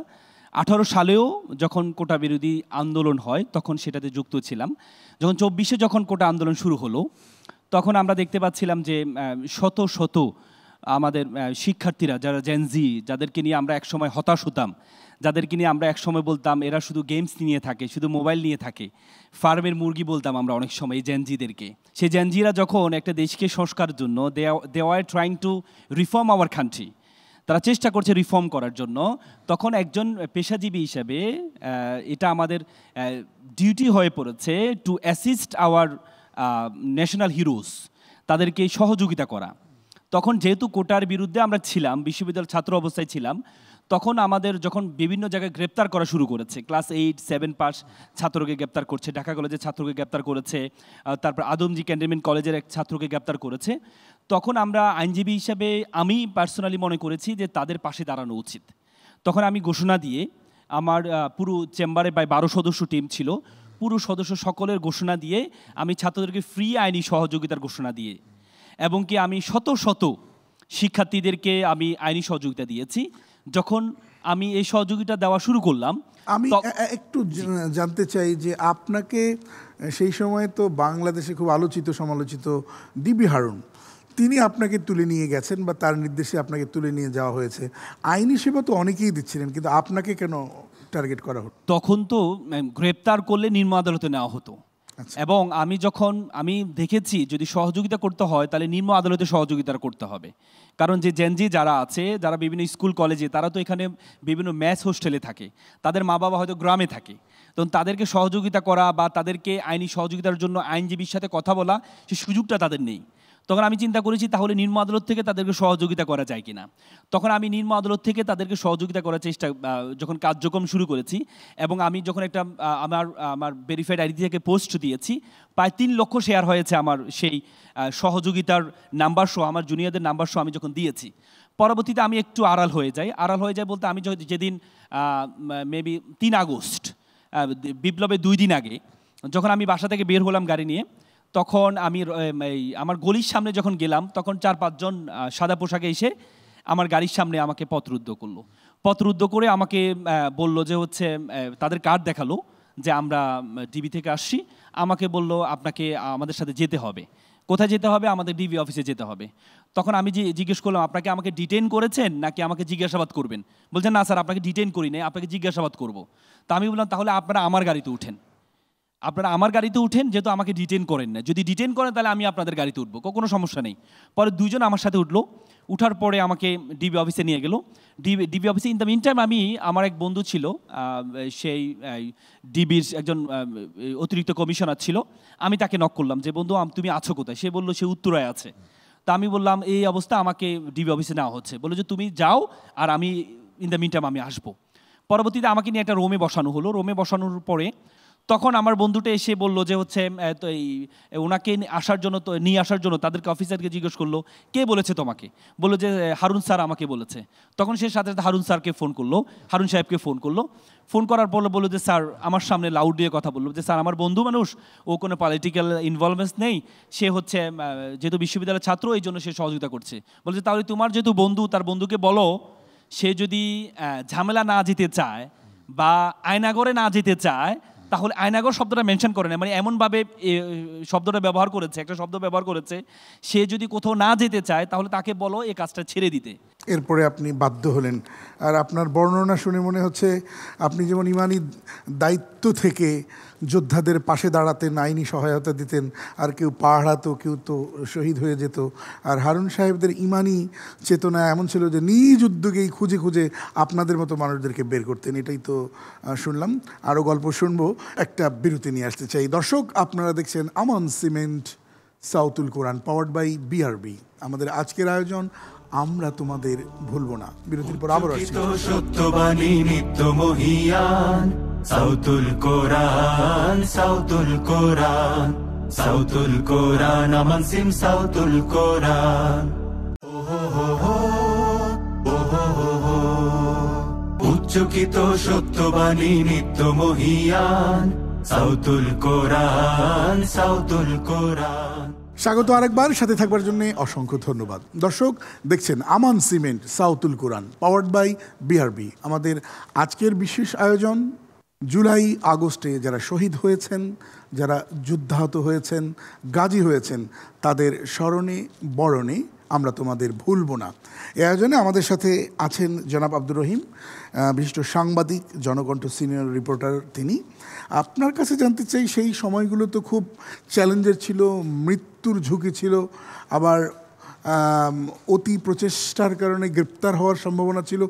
18 সালেও যখন কোটা বিরোধী আন্দোলন হয় তখন সেটাতে যুক্ত ছিলাম। যখন 24-এ যখন কোটা আন্দোলন শুরু হলো, তখন আমরা দেখতে পাচ্ছিলাম যে শত শত আমাদের শিক্ষার্থীরা, যারা জেনজি, যাদেরকে নিয়ে আমরা একসময় হতাশ হতাম, যাদেরকে নিয়ে আমরা একসময় বলতাম এরা শুধু গেমস নিয়ে থাকে, শুধু মোবাইল নিয়ে থাকে, ফার্মের মুরগি বলতাম আমরা অনেক সময় এই জেনজিদেরকে। সেই জেনজিরা যখন একটা দেশকে সংস্কারের জন্য they are trying to reform our country, তারা চেষ্টা করছে রিফর্ম করার জন্য, তখন একজন পেশাজীবী হিসেবে এটা আমাদের ডিউটি হয়ে পড়েছে two assist our national heroes, তাদেরকে সহযোগিতা করা। তখন যেহেতু কোটার বিরুদ্ধে আমরা ছিলাম, বিশ্ববিদ্যালয়ের ছাত্র অবস্থায় ছিলাম, তখন আমাদের যখন বিভিন্ন জায়গায় গ্রেপ্তার করা শুরু করেছে, ক্লাস 8, 7 পাস ছাত্রকে গ্রেপ্তার করছে, ঢাকা কলেজের ছাত্রকে গ্রেপ্তার করেছে, তারপর আদমজী ক্যান্টনমেন্ট কলেজের এক ছাত্রকে গ্রেপ্তার করেছে, তখন আমরা আইনজীবী হিসাবে আমি পার্সোনালি মনে করেছি যে তাদের পাশে দাঁড়ানো উচিত। তখন আমি ঘোষণা দিয়ে, আমার পুরো চেম্বারে প্রায় 12 সদস্য টিম ছিল, পুরো সদস্য সকলের ঘোষণা দিয়ে আমি ছাত্রদেরকে ফ্রি আইনি সহযোগিতার ঘোষণা দিয়ে, এবং কি আমি শত শত শিক্ষার্থীদেরকে আমি আইনি সহযোগিতা দিয়েছি। যখন আমি এই সহযোগিতা দেওয়া শুরু করলাম, আমি একটু জানতে চাই যে আপনাকে সেই সময় তো বাংলাদেশে খুব আলোচিত সমালোচিত ডিবি হারুন, তিনি আপনাকে তুলে নিয়ে গেছেন বা তার নির্দেশে আপনাকে তুলে নিয়ে যাওয়া হয়েছে। আইনি সেবা তো অনেকেই দিচ্ছিলেন, কিন্তু আপনাকে কেন টার্গেট করা হতো? তখন তো গ্রেপ্তার করলে নিম্ন আদালতে নেওয়া হতো, এবং আমি দেখেছি যদি সহযোগিতা করতে হয় তাহলে নিম্ন আদালতে সহযোগিতা করতে হবে। কারণ যে জেনজি যারা আছে, যারা বিভিন্ন স্কুল কলেজে, তারা তো এখানে বিভিন্ন ম্যাস হোস্টেলে থাকে, তাদের মা বাবা হয়তো গ্রামে থাকে, তখন তাদেরকে সহযোগিতা করা বা তাদেরকে আইনি সহযোগিতার জন্য আইনজীবীর সাথে কথা বলা, সেই সুযোগটা তাদের নেই। তখন আমি চিন্তা করেছি তাহলে নিম্ন আদালত থেকে তাদেরকে সহযোগিতা করা যায় কিনা। তখন আমি নিম্ন আদালত থেকে তাদেরকে সহযোগিতা করার চেষ্টা, যখন কার্যক্রম শুরু করেছি, এবং আমি যখন একটা আমার ভেরিফাইড আইডি থেকে পোস্ট দিয়েছি, প্রায় 3 লক্ষ শেয়ার হয়েছে আমার সেই সহযোগিতার নাম্বার সহ, আমার জুনিয়রদের নাম্বার সহ আমি যখন দিয়েছি। পরবর্তীতে আমি একটু আড়াল হয়ে যাই বলতে, আমি যেদিন মেবি 3 আগস্ট বিপ্লবের 2 দিন আগে যখন আমি বাসা থেকে বের হলাম গাড়ি নিয়ে, তখন আমি আমার গলির সামনে যখন গেলাম, তখন 4-5 জন সাদা পোশাকে এসে আমার গাড়ির সামনে আমাকে পথরুদ্ধ করলো। পথরুদ্ধ করে আমাকে বললো যে হচ্ছে, তাদের কার্ড দেখালো যে আমরা ডিবি থেকে আসছি। আমাকে বললো আপনাকে আমাদের সাথে যেতে হবে। কোথায় যেতে হবে? আমাদের ডিবি অফিসে যেতে হবে। তখন আমি জিজ্ঞেস করলাম, আপনাকে আমাকে ডিটেইন করেছেন নাকি আমাকে জিজ্ঞাসাবাদ করবেন? বলছেন না স্যার, আপনাকে ডিটেইন করি নাই, আপনাকে জিজ্ঞাসাবাদ করব। তা আমি বললাম তাহলে আপনারা আমার গাড়িতে উঠেন, যেহেতু আমাকে ডিটেইন করেন না। যদি ডিটেইন করেন তাহলে আমি আপনাদের গাড়িতে উঠবো, কোনো সমস্যা নেই। পরে 2 জন আমার সাথে উঠলো, উঠার পরে আমাকে ডিবি অফিসে নিয়ে গেল। ডিবি অফিসে ইন দ্য মিন টাইম আমার এক বন্ধু ছিল, সেই ডিবির একজন অতিরিক্ত কমিশনার ছিল। আমি তাকে নক করলাম যে বন্ধু তুমি আছো কোথায়? সে বললো সে উত্তরায় আছে। তা আমি বললাম এই অবস্থা, আমাকে ডিবি অফিসে নেওয়া হচ্ছে। বললো যে তুমি যাও, আর আমি ইন দ্য মিন টাইম আমি আসবো। পরবর্তীতে আমাকে নিয়ে একটা রুমে বসানো হলো। রুমে বসানোর পরে তখন আমার বন্ধুটা এসে বললো যে হচ্ছে ওনাকে নিয়ে আসার জন্য তাদেরকে অফিসারকে জিজ্ঞেস করলো, কে বলেছে তোমাকে? বললো যে হারুন স্যার আমাকে বলেছে। তখন সে সাথে সাথে হারুন স্যারকে ফোন করলো, হারুন সাহেবকে ফোন করলো। ফোন করার পর বললো যে স্যার, আমার সামনে লাউড দিয়ে কথা বললো যে স্যার আমার বন্ধু মানুষ, ও কোনো পলিটিক্যাল ইনভলভমেন্ট নেই, সে হচ্ছে যেহেতু বিশ্ববিদ্যালয়ের ছাত্র এই জন্য সে সহযোগিতা করছে। বলছে তাহলে তোমার যেহেতু বন্ধু, তার বন্ধুকে বলো সে যদি ঝামেলা না যেতে চায় বা আয়নাগরে না যেতে চায়, তাহলে আয়নাগর শব্দটা মেনশন করে না, মানে এমনভাবে শব্দটা ব্যবহার করেছে, একটা শব্দ ব্যবহার করেছে, সে যদি কোথাও না যেতে চায় তাহলে তাকে বলো এই কাজটা ছেড়ে দিতে। এরপরে আপনি বাধ্য হলেন। আর আপনার বর্ণনা শুনে মনে হচ্ছে আপনি যেমন ইমানি দায়িত্ব থেকে যোদ্ধাদের পাশে দাঁড়াতেন, আইনি সহায়তা দিতেন, আর কেউ পা হারাতো, কেউ তো শহীদ হয়ে যেত। আর হারুন সাহেবদের ইমানি চেতনা এমন ছিল যে নিজ উদ্যোগেই খুঁজে খুঁজে আপনাদের মতো মানুষদেরকে বের করতেন। এটাই তো শুনলাম। আরও গল্প শুনবো, একটা বিরতি নিয়ে আসতে চাই। দর্শক, আপনারা দেখছেন Aman cement Sautul Quran, powered by BRB. আমাদের আজকের আয়োজন আমরা তোমাদের ভুলবো না। বিরতির পর আবার আসছি। সত্যবাণী নিত্য মহিয়ান, সাউতুল কোরআন, সাউতুল কোরআন। সাউতুল কোরআন আমান সিম সাউতুল কোরআন উচ্চকিত সত্যবাণী নিত্য মহিয়ান সাউতুল কোরআন সাউতুল কোরআন। স্বাগত আরেকবার, সাথে থাকবার জন্য অসংখ্য ধন্যবাদ। দর্শক দেখছেন Aman cement Sautul Quran powered by BRB. আমাদের আজকের বিশেষ আয়োজন জুলাই আগস্টে যারা শহীদ হয়েছেন, যারা যুদ্ধাহত হয়েছেন, গাজী হয়েছেন, তাদের স্মরণে বরণে আমরা তোমাদের ভুলব না। এই আয়োজনে আমাদের সাথে আছেন জনাব আব্দুর রহিম, বিশিষ্ট সাংবাদিক, জনকণ্ঠ সিনিয়র রিপোর্টার তিনি। আপনার কাছে জানতে চাই, সেই সময়গুলো তো খুব চ্যালেঞ্জের ছিল, মৃত্যুর ঝুঁকি ছিল, আবার অতি প্রচেষ্টার কারণে গ্রেপ্তার হওয়ার সম্ভাবনা ছিল।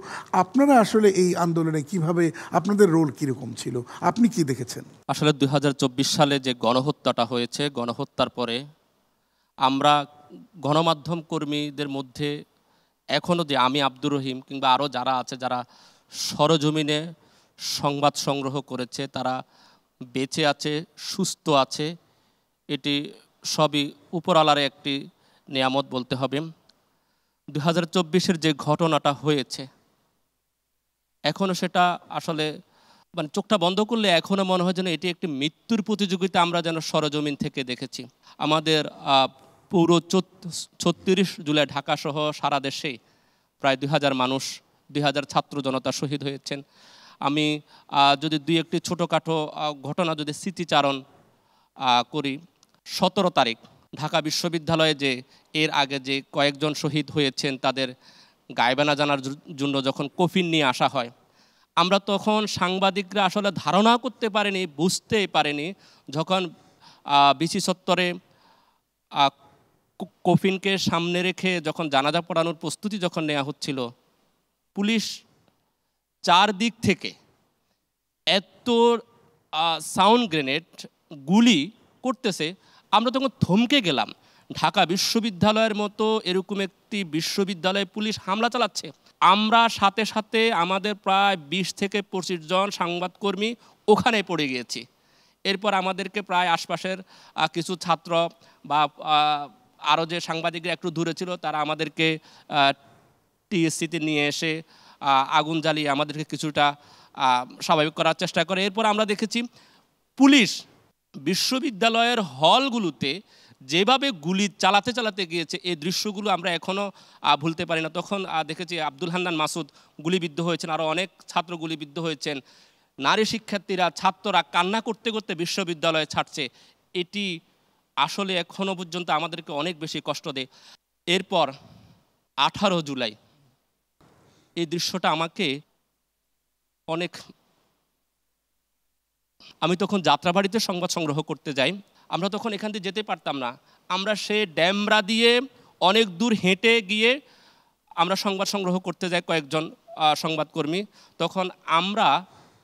আপনারা আসলে এই আন্দোলনে কিভাবে, আপনাদের রোল কীরকম ছিল, আপনি কি দেখেছেন? আসলে 2024 সালে যে গণহত্যাটা হয়েছে, গণহত্যার পরে আমরা গণমাধ্যম কর্মীদের মধ্যে এখনও যে আমি আব্দুর রহিম কিংবা আরও যারা আছে, যারা সরজমিনে সংবাদ সংগ্রহ করেছে, তারা বেঁচে আছে, সুস্থ আছে, এটি সবই উপরওয়ালার একটি নিয়ামত বলতে হবে। 2024-এর যে ঘটনাটা হয়েছে, এখনও সেটা আসলে মানে চোখটা বন্ধ করলে এখনও মনে হয় যেন এটি একটি মৃত্যুর প্রতিযোগিতা আমরা যেন সরজমিন থেকে দেখেছি। আমাদের পুরো 36 জুলাই ঢাকাসহ সারা দেশে প্রায় 2000 মানুষ, 2000 ছাত্র জনতা শহীদ হয়েছেন। আমি যদি দুই একটি ছোটোখাটো ঘটনা যদি স্মৃতিচারণ করি, 17 তারিখ ঢাকা বিশ্ববিদ্যালয়ে যে এর আগে যে কয়েকজন শহীদ হয়েছেন তাদের গায়বানা জানার জন্য যখন কফিন নিয়ে আসা হয়, আমরা তখন সাংবাদিকরা আসলে ধারণা করতে পারিনি, বুঝতেই পারিনি, যখন বিসি চত্বরে কফিনকে সামনে রেখে যখন জানাজা পড়ানোর প্রস্তুতি যখন নেওয়া হচ্ছিল, পুলিশ চারদিক থেকে এত সাউন্ড গ্রেনেড গুলি করতেছে, আমরা তখন থমকে গেলাম। ঢাকা বিশ্ববিদ্যালয়ের মতো এরকম একটি বিশ্ববিদ্যালয়ে পুলিশ হামলা চালাচ্ছে। আমরা সাথে সাথে আমাদের প্রায় 20 থেকে 25 জন সংবাদকর্মী ওখানে পড়ে গিয়েছি। এরপর আমাদেরকে প্রায় আশপাশের কিছু ছাত্র বা আরও যে সাংবাদিকরা একটু দূরে ছিল, তারা আমাদেরকে টিএসসিতে নিয়ে এসে আগুন জ্বালিয়ে আমাদেরকে কিছুটা স্বাভাবিক করার চেষ্টা করে। এরপর আমরা দেখেছি পুলিশ বিশ্ববিদ্যালয়ের হলগুলোতে যেভাবে গুলি চালাতে চালাতে গিয়েছে, এই দৃশ্যগুলো আমরা এখনও ভুলতে পারি না। তখন দেখেছি আব্দুল হান্নান মাসুদ গুলিবিদ্ধ হয়েছেন, আরও অনেক ছাত্র গুলিবিদ্ধ হয়েছেন। নারী শিক্ষার্থীরা, ছাত্ররা কান্না করতে করতে বিশ্ববিদ্যালয়ে ছাড়ছে। এটি আসলে এখনও পর্যন্ত আমাদেরকে অনেক বেশি কষ্ট দেয়। এরপর 18 জুলাই এই দৃশ্যটা আমাকে অনেক, আমি তখন যাত্রাবাড়িতে সংবাদ সংগ্রহ করতে যাই। আমরা তখন এখান থেকে যেতে পারতাম না, আমরা সে ড্যামরা দিয়ে অনেক দূর হেঁটে গিয়ে আমরা সংবাদ সংগ্রহ করতে যাই কয়েকজন সংবাদকর্মী। তখন আমরা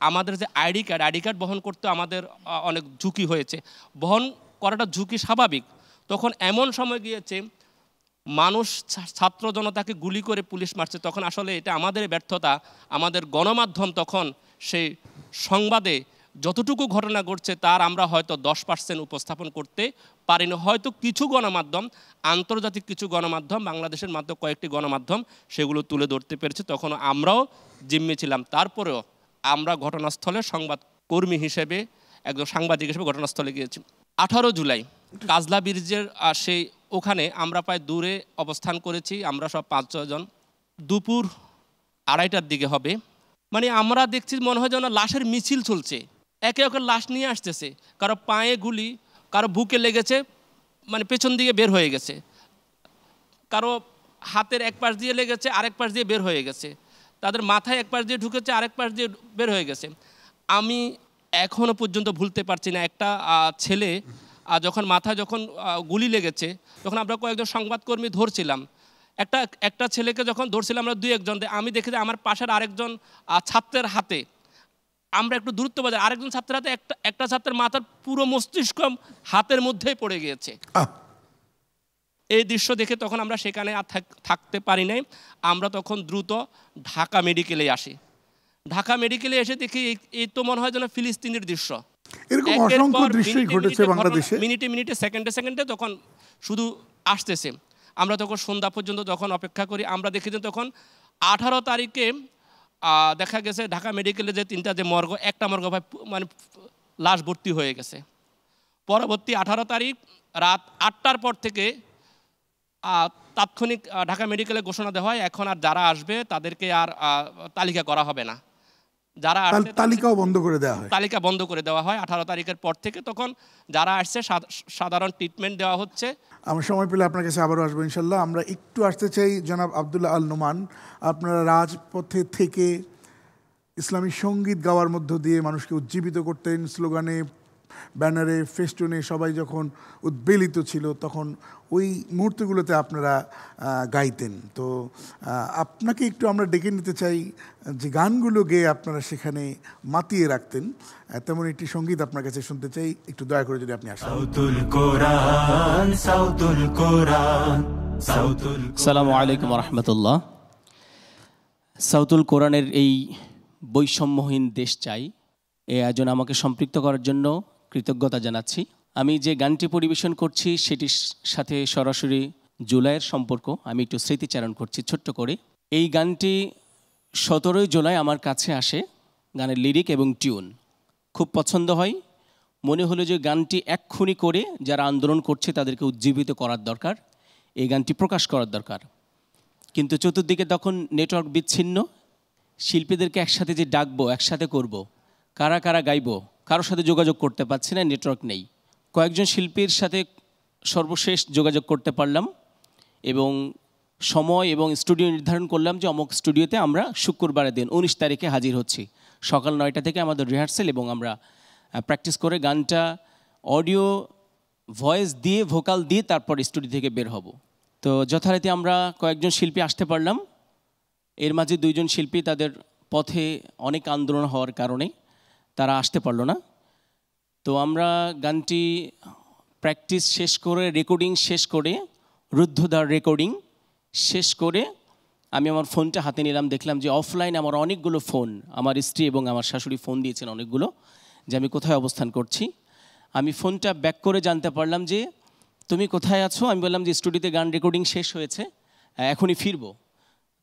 আমাদের যে আইডি কার্ড বহন করতে আমাদের অনেক ঝুঁকি হয়েছে। বহন করাটা ঝুঁকি স্বাভাবিক। তখন এমন সময় গিয়েছে মানুষ, ছাত্র জনতাকে গুলি করে পুলিশ মারছে। তখন আসলে এটা আমাদের ব্যর্থতা। আমাদের গণমাধ্যম তখন সেই সংবাদে যতটুকু ঘটনা ঘটছে তার আমরা হয়তো 10% উপস্থাপন করতে পারিনি। হয়তো কিছু গণমাধ্যম, আন্তর্জাতিক কিছু গণমাধ্যম, বাংলাদেশের মাত্র কয়েকটি গণমাধ্যম সেগুলো তুলে ধরতে পেরেছে। তখন আমরাও জিম্মি ছিলাম। তারপরেও আমরা ঘটনাস্থলে সংবাদকর্মী হিসেবে, একজন সাংবাদিক হিসেবে ঘটনাস্থলে গিয়েছি। 18 জুলাই কাজলা ব্রিজের সেই ওখানে আমরা প্রায় দূরে অবস্থান করেছি। আমরা সব 5-6 জন। দুপুর 2:30টার দিকে হবে, মানে আমরা দেখছি মনে হয় যেন লাশের মিছিল চলছে। একে একে লাশ নিয়ে আসতেছে, কারো পায়ে গুলি, কারো বুকে লেগেছে, মানে পেছন দিকে বের হয়ে গেছে, কারো হাতের এক পাশ দিয়ে লেগেছে, আরেক পাশ দিয়ে বের হয়ে গেছে, তাদের মাথায় এক পাশ দিয়ে ঢুকেছে, আরেক পাশ দিয়ে বের হয়ে গেছে। আমি এখনও পর্যন্ত ভুলতে পারছি না, একটা ছেলে যখন মাথায় যখন গুলি লেগেছে, তখন আমরা কয়েকজন সংবাদকর্মী ধরছিলাম। একটা ছেলেকে যখন ধরছিলাম আমরা 2-1 জন, আমি দেখি যে আমার পাশের আরেকজন ছাত্রের হাতে, আমরা একটু দূরত্ব বাজার, আরেকজন ছাত্রের হাতে একটা ছাত্রের মাথার পুরো মস্তিষ্ক হাতের মধ্যেই পড়ে গিয়েছে। এই দৃশ্য দেখে তখন আমরা সেখানে আর থাকতে পারি নাই। আমরা তখন দ্রুত ঢাকা মেডিকেলে আসি। ঢাকা মেডিকেলে এসে দেখি এই তো মনে হয় যেন ফিলিস্তিনের দৃশ্য। এরকম একের অসংখ্য পর দৃশ্যই মিনিটে ঘটেছে মিনিটে বাংলাদেশে। মিনিটে মিনিটে সেকেন্ডে সেকেন্ডে তখন শুধু আসতেছে। আমরা তখন সন্ধ্যা পর্যন্ত যখন অপেক্ষা করি, আমরা দেখি যে তখন 18 তারিখে দেখা গেছে ঢাকা মেডিকেলে যে 3টা যে মর্গ, একটা মর্গ ভাই মানে লাশ ভর্তি হয়ে গেছে। পরবর্তী 18 তারিখ রাত 8টার পর থেকে তাৎক্ষণিক ঢাকা মেডিকেলে ঘোষণা দেওয়া হয় এখন আর যারা আসবে তাদেরকে আর তালিকা করা হবে না, যারা তালিকাও বন্ধ করে দেওয়া হয়। তালিকা বন্ধ করে দেওয়া হয় 18 তারিখের পর থেকে। তখন যারা আসছে সাধারণ ট্রিটমেন্ট দেওয়া হচ্ছে। আমরা সময় পেলে আপনার কাছে আবারও আসবো ইনশাল্লাহ। আমরা একটু আসতে চাই জনাব আবদুল্লাহ আল নোমান, আপনারা রাজপথে থেকে ইসলামী সঙ্গীত গাওয়ার মধ্য দিয়ে মানুষকে উজ্জীবিত করতেন, স্লোগানে, ব্যানারে, ফেস্টুনে সবাই যখন উদ্বেলিত ছিল তখন ওই মুহূর্তগুলোতে আপনারা গাইতেন। তো আপনাকে একটু আমরা ডেকে নিতে চাই, যে গানগুলো গেয়ে আপনারা সেখানে মাতিয়ে রাখতেন তেমন একটি সঙ্গীত আপনার কাছে শুনতে চাই, একটু দয়া করে যদি আপনি আসেন। সাউতুল কোরআন, সাউতুল কোরআন, সাউতুল। আসসালামু আলাইকুম ওয়া রাহমাতুল্লাহ। সাউতুল কোরআনের এই বৈষম্যহীন দেশ চাই এই আয়োজনে আমাকে সম্পৃক্ত করার জন্য কৃতজ্ঞতা জানাচ্ছি। আমি যে গানটি পরিবেশন করছি সেটির সাথে সরাসরি জুলাইয়ের সম্পর্ক আমি একটু স্মৃতিচারণ করছি ছোট্ট করে। এই গানটি 17 জুলাই আমার কাছে আসে, গানের লিরিক এবং টিউন খুব পছন্দ হয়। মনে হলো যে গানটি এক্ষুনি করে যারা আন্দোলন করছে তাদেরকে উজ্জীবিত করার দরকার, এই গানটি প্রকাশ করার দরকার। কিন্তু চতুর্দিকে তখন নেটওয়ার্ক বিচ্ছিন্ন, শিল্পীদেরকে একসাথে যে ডাকবো, একসাথে করব, কারা কারা গাইবো, কারোর সাথে যোগাযোগ করতে পারছি না, নেটওয়ার্ক নেই। কয়েকজন শিল্পীর সাথে সর্বশেষ যোগাযোগ করতে পারলাম এবং সময় এবং স্টুডিও নির্ধারণ করলাম যে অমুক স্টুডিওতে আমরা শুক্রবারের দিন 19 তারিখে হাজির হচ্ছি। সকাল 9টা থেকে আমাদের রিহার্সেল এবং আমরা প্র্যাকটিস করে গানটা অডিও ভয়েস দিয়ে, ভোকাল দিয়ে তারপর স্টুডিও থেকে বের হব। তো যথারীতি আমরা কয়েকজন শিল্পী আসতে পারলাম। এর মাঝে 2জন শিল্পী তাদের পথে অনেক আন্দোলন হওয়ার কারণে তারা আসতে পারলো না। তো আমরা গানটি প্র্যাকটিস শেষ করে, রেকর্ডিং শেষ করে, রুদ্ধদ্বার রেকর্ডিং শেষ করে আমি আমার ফোনটা হাতে নিলাম, দেখলাম যে অফলাইনে আমার অনেকগুলো ফোন, আমার স্ত্রী এবং আমার শাশুড়ি ফোন দিয়েছেন অনেকগুলো, যে আমি কোথায় অবস্থান করছি। আমি ফোনটা ব্যাক করে জানতে পারলাম যে তুমি কোথায় আছো। আমি বললাম যে স্টুডিওতে গান রেকর্ডিং শেষ হয়েছে, এখনই ফিরবো।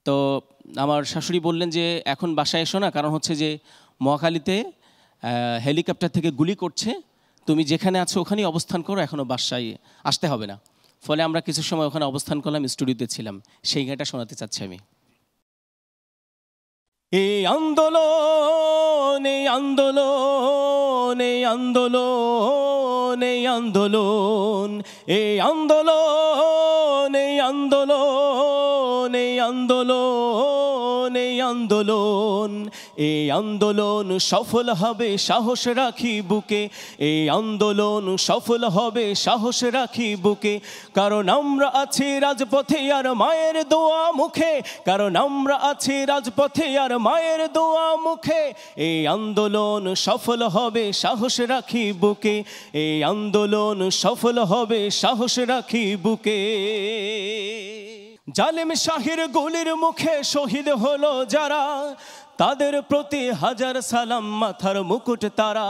তো আমার শাশুড়ি বললেন যে এখন বাসায় এসো না, কারণ হচ্ছে যে মহাখালীতে হেলিকপ্টার থেকে গুলি করছে, তুমি যেখানে আছো ওখানেই অবস্থান করো, এখনও বাসায় আসতে হবে না। ফলে আমরা কিছু সময় ওখানে অবস্থান করলাম, স্টুডিওতে ছিলাম। সেই গানটা শোনাতে চাচ্ছি আমি। এই আন্দোলন, এই আন্দোলন, এই আন্দোলন, এই আন্দোলন, এই আন্দোলন, এই আন্দোলন, এই আন্দোলন, এই আন্দোলন, এই আন্দোলন সফল হবে সাহস রাখি বুকে, এই আন্দোলন সফল হবে সাহস রাখি বুকে। কারণ আমরা আছি রাজপথে আর মায়ের দোয়া মুখে, কারণ আমরা আছি রাজপথে আর মায়ের দোয়া মুখে। এই আন্দোলন সফল হবে সাহস রাখি বুকে, এই আন্দোলন সফল হবে সাহস রাখি বুকে। জালেম শাহের গুলির মুখে শহীদ হলো যারা, তাদের প্রতি হাজার সালাম, মাথার মুকুট তারা।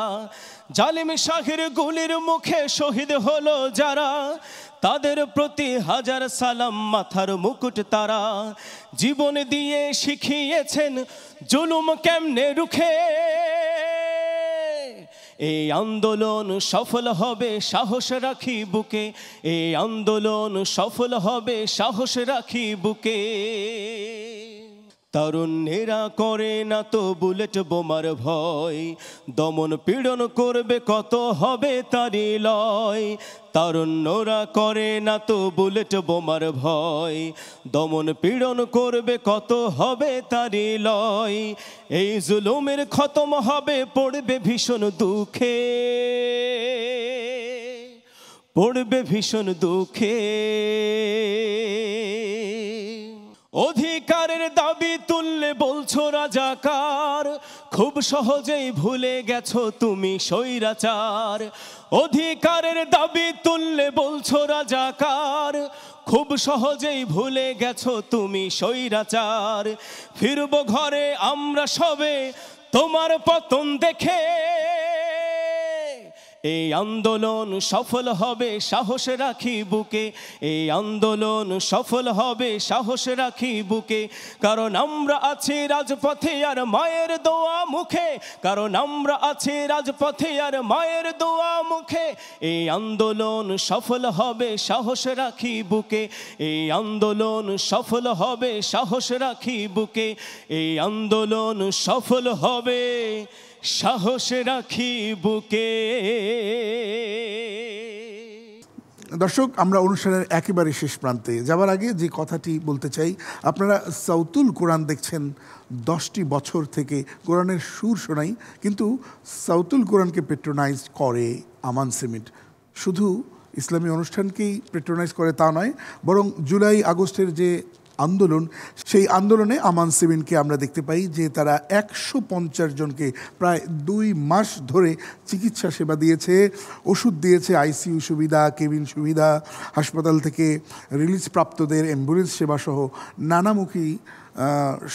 জালেম শাহের গুলির মুখে শহীদ হলো যারা, তাদের প্রতি হাজার সালাম, মাথার মুকুট তারা। জীবন দিয়ে শিখিয়েছেন জুলুম কেমনে রুখে। এই আন্দোলন সফল হবে সাহস রাখি বুকে, এই আন্দোলন সফল হবে সাহস রাখি বুকে। তরুণেরা করে না তো বুলেট বোমার ভয়, দমন পীড়ন করবে কত হবে তারই লয়। তরুণরা করে না তো বুলেট বোমার ভয়, দমন পীড়ন করবে কত হবে তারই লয়। এই জুলুমের খতম হবে পড়বে ভীষণ দুঃখে, পড়বে ভীষণ দুঃখে। অধিকারের দাবি তুললে বলছো রাজাকার, খুব সহজেই ভুলে গেছো তুমি স্বৈরাচার। অধিকারের দাবি তুললে বলছো রাজাকার, খুব সহজেই ভুলে গেছো তুমি স্বৈরাচার। ফিরবো ঘরে আমরা সবে তোমার পতন দেখে, এই আন্দোলন সফল হবে সাহস রাখি বুকে, এই আন্দোলন সফল হবে সাহস রাখি বুকে, কারণ আমরা আছি রাজপথে আর মায়ের দোয়া মুখে, কারণ আমরা আছি রাজপথে আর মায়ের দোয়া মুখে। এই আন্দোলন সফল হবে সাহস রাখি বুকে, এই আন্দোলন সফল হবে সাহস রাখি বুকে, এই আন্দোলন সফল হবে সাহস রাখি বুকে। দর্শক, আমরা অনুষ্ঠানের একেবারে শেষ প্রান্তে যাবার আগে যে কথাটি বলতে চাই, আপনারা সাউতুল কোরআন দেখছেন 10টি বছর থেকে, কোরআনের সুর শোনাই, কিন্তু সাউতুল কোরআনকে পেট্রোনাইজ করে আমান সিমেন্ট। শুধু ইসলামী অনুষ্ঠানকেই পেট্রোনাইজ করে তা নয়, বরং জুলাই আগস্টের যে আন্দোলন, সেই আন্দোলনে আমান সিমেন্টকে আমরা দেখতে পাই যে তারা 150 জনকে প্রায় 2 মাস ধরে চিকিৎসা সেবা দিয়েছে, ওষুধ দিয়েছে, আইসিইউ সুবিধা, কেবিন সুবিধা, হাসপাতাল থেকে রিলিজ প্রাপ্তদের অ্যাম্বুলেন্স সেবাসহ নানামুখী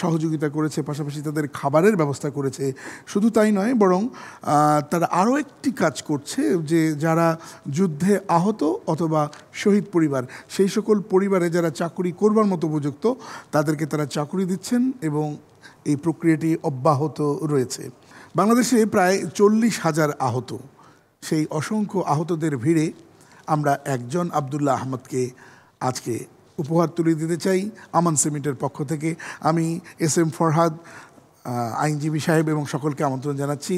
সহযোগিতা করেছে, পাশাপাশি তাদের খাবারের ব্যবস্থা করেছে। শুধু তাই নয়, বরং তারা আরও একটি কাজ করছে, যে যারা যুদ্ধে আহত অথবা শহীদ পরিবার, সেই সকল পরিবারে যারা চাকুরি করবার মতো উপযুক্ত, তাদেরকে তারা চাকুরি দিচ্ছেন এবং এই প্রক্রিয়াটি অব্যাহত রয়েছে। বাংলাদেশে প্রায় 40,000 আহত, সেই অসংখ্য আহতদের ভিড়ে আমরা একজন আবদুল্লাহ আহমদকে আজকে উপহার তুলে দিতে চাই আমান সিমেন্টের পক্ষ থেকে। আমি SM ফরহাদ, আইনজীবী সাহেব এবং সকলকে আমন্ত্রণ জানাচ্ছি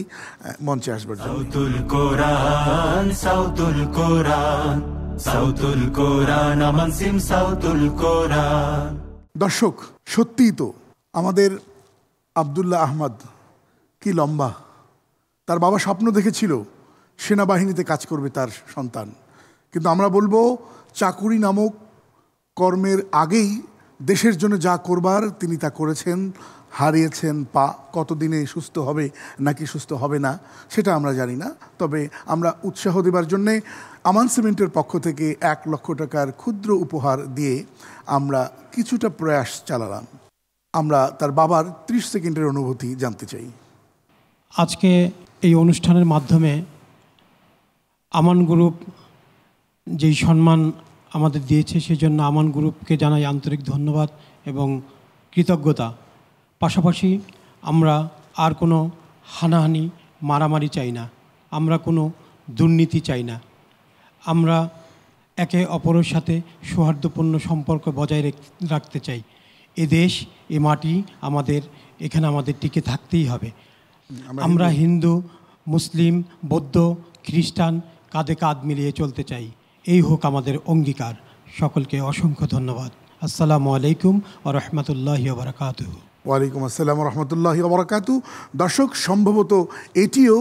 মঞ্চে আসবার জন্য। সাউতুল কোরআন, সাউতুল কোরআন, সাউতুল কোরআন, আমান সিম সাউতুল কোরআন। দর্শক, সত্যিই তো আমাদের আবদুল্লাহ আহমদ কি লম্বা! তার বাবা স্বপ্ন দেখেছিল সেনাবাহিনীতে কাজ করবে তার সন্তান, কিন্তু আমরা বলবো চাকুরি নামক কর্মের আগেই দেশের জন্য যা করবার তিনি তা করেছেন, হারিয়েছেন পা। কতদিনে সুস্থ হবে নাকি সুস্থ হবে না সেটা আমরা জানি না, তবে আমরা উৎসাহ দেবার জন্যে আমান সিমেন্টের পক্ষ থেকে 1 লক্ষ টাকার ক্ষুদ্র উপহার দিয়ে আমরা কিছুটা প্রয়াস চালালাম। আমরা তার বাবার 30 সেকেন্ডের অনুভূতি জানতে চাই। আজকে এই অনুষ্ঠানের মাধ্যমে আমান গ্রুপ যেই সম্মান আমাদের দিয়েছে, সেই জন্য আমান গ্রুপকে জানাই আন্তরিক ধন্যবাদ এবং কৃতজ্ঞতা। পাশাপাশি আমরা আর কোনো হানাহানি, মারামারি চাই না, আমরা কোনো দুর্নীতি চাই না। আমরা একে অপরের সাথে সৌহার্দ্যপূর্ণ সম্পর্ক বজায় রাখতে চাই। এ দেশ, এ মাটি আমাদের, এখানে আমাদের টিকে থাকতেই হবে। আমরা হিন্দু, মুসলিম, বৌদ্ধ, খ্রিস্টান কাঁধে কাঁধ মিলিয়ে চলতে চাই। এই হোক আমাদের অঙ্গীকার। সকলকে অসংখ্য ধন্যবাদ। আসসালামু আলাইকুম ওয়া রাহমাতুল্লাহি ওয়া বারাকাতুহু। ওয়ালাইকুম আসসালাম ওয়া রাহমাতুল্লাহি ওয়া বারাকাতুহু। দর্শক, সম্ভবত এটিও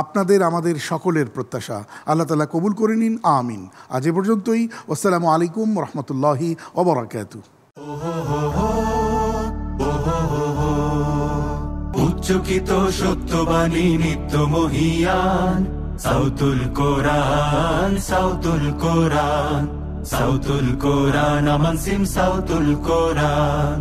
আপনাদের আমাদের সকলের প্রত্যাশা। আল্লাহ তাআলা কবুল করে নিন, আমিন। আজ এ পর্যন্তই। আসসালামু আলাইকুম ওয়া রাহমাতুল্লাহি ওয়া বারাকাতুহু। উচ্চকিত সত্যবাণী নিত্য মহিয়ান, সাউতুল কোরআন, সাউতুল কোরআন, সাউতুল কোরআন, আমান সিম সাউতুল কোরআন।